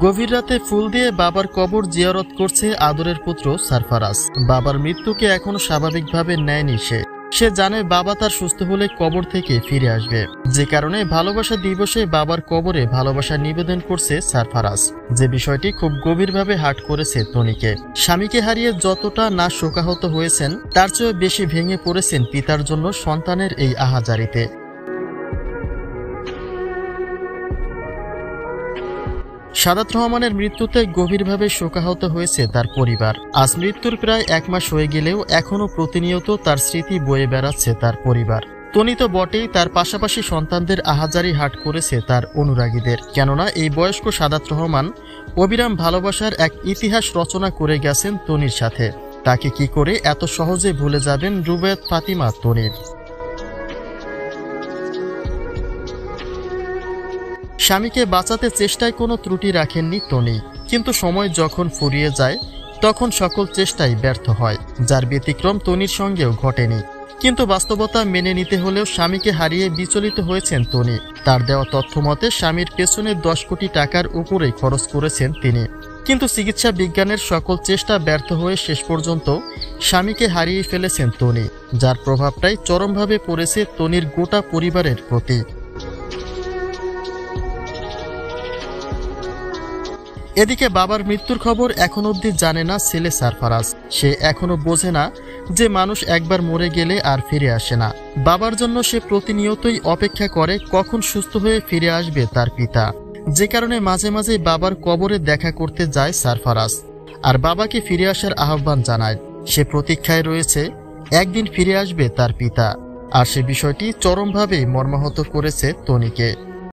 গভীর রাতে ফুল দিয়ে বাবার কবর জিয়ারত করছে আদরের পুত্র সারফারাজ। বাবার মৃত্যুকে এখনো স্বাভাবিকভাবে নেয়নি সে জানে বাবা তার সুস্থ হলে কবর থেকে ফিরে আসবে, যে কারণে ভালোবাসা দিবসে বাবার কবরে ভালোবাসা নিবেদন করছে সারফারাজ। যে বিষয়টি খুব গভীরভাবে হার্ট করেছে তনিকে। স্বামীকে হারিয়ে যতটা না শোকাহত হয়েছেন তার চেয়ে বেশি ভেঙে পড়েছেন পিতার জন্য সন্তানের এই আহাজারিতে। সাদাত রহমানের মৃত্যুতে গভীরভাবে শোকাহত হয়েছে তার পরিবার। আজ মৃত্যুর প্রায় 1 মাস হয়ে গেলেও এখনও প্রতিনিয়ত তার স্মৃতি বয়ে বেড়াচ্ছে তার পরিবার। তনি তো বটেই, তার পাশাপাশি সন্তানদের আহাজারি হাট করেছে তার অনুরাগীদের। কেননা এই বয়স্ক সাদাত রহমান অবিরাম ভালোবাসার এক ইতিহাস রচনা করে গেছেন তনির সাথে। তাকে কি করে এত সহজে ভুলে যাবেন রুবায়াত ফাতিমা তনির? স্বামীকে বাঁচাতে চেষ্টায় কোনো ত্রুটি রাখেননি তনি, কিন্তু সময় যখন ফুরিয়ে যায় তখন সকল চেষ্টাই ব্যর্থ হয়, যার ব্যতিক্রম তনির সঙ্গেও ঘটেনি। কিন্তু বাস্তবতা মেনে নিতে হলেও স্বামীকে হারিয়ে বিচলিত হয়েছেন তনি। তার দেওয়া তথ্য মতে স্বামীর পেছনে 10 কোটি টাকার উপরেই খরচ করেছেন তিনি। কিন্তু চিকিৎসা বিজ্ঞানের সকল চেষ্টা ব্যর্থ হয়ে শেষ পর্যন্ত স্বামীকে হারিয়ে ফেলেছেন তনি, যার প্রভাবটাই চরমভাবে পড়েছে তনির গোটা পরিবারের প্রতি। এদিকে বাবার মৃত্যুর খবর এখন অবধি জানে না ছেলে সারফারাজ। সে এখনো বোঝে না যে মানুষ একবার মরে গেলে আর ফিরে আসে না। বাবার জন্য সে প্রতিনিয়তই অপেক্ষা করে কখন সুস্থ হয়ে ফিরে আসবে তার পিতা, যে কারণে মাঝে মাঝে বাবার কবরে দেখা করতে যায় সারফারাজ আর বাবাকে ফিরে আসার আহ্বান জানায়। সে প্রতীক্ষায় রয়েছে একদিন ফিরে আসবে তার পিতা, আর সে বিষয়টি চরমভাবে মর্মাহত করেছে তনিকে।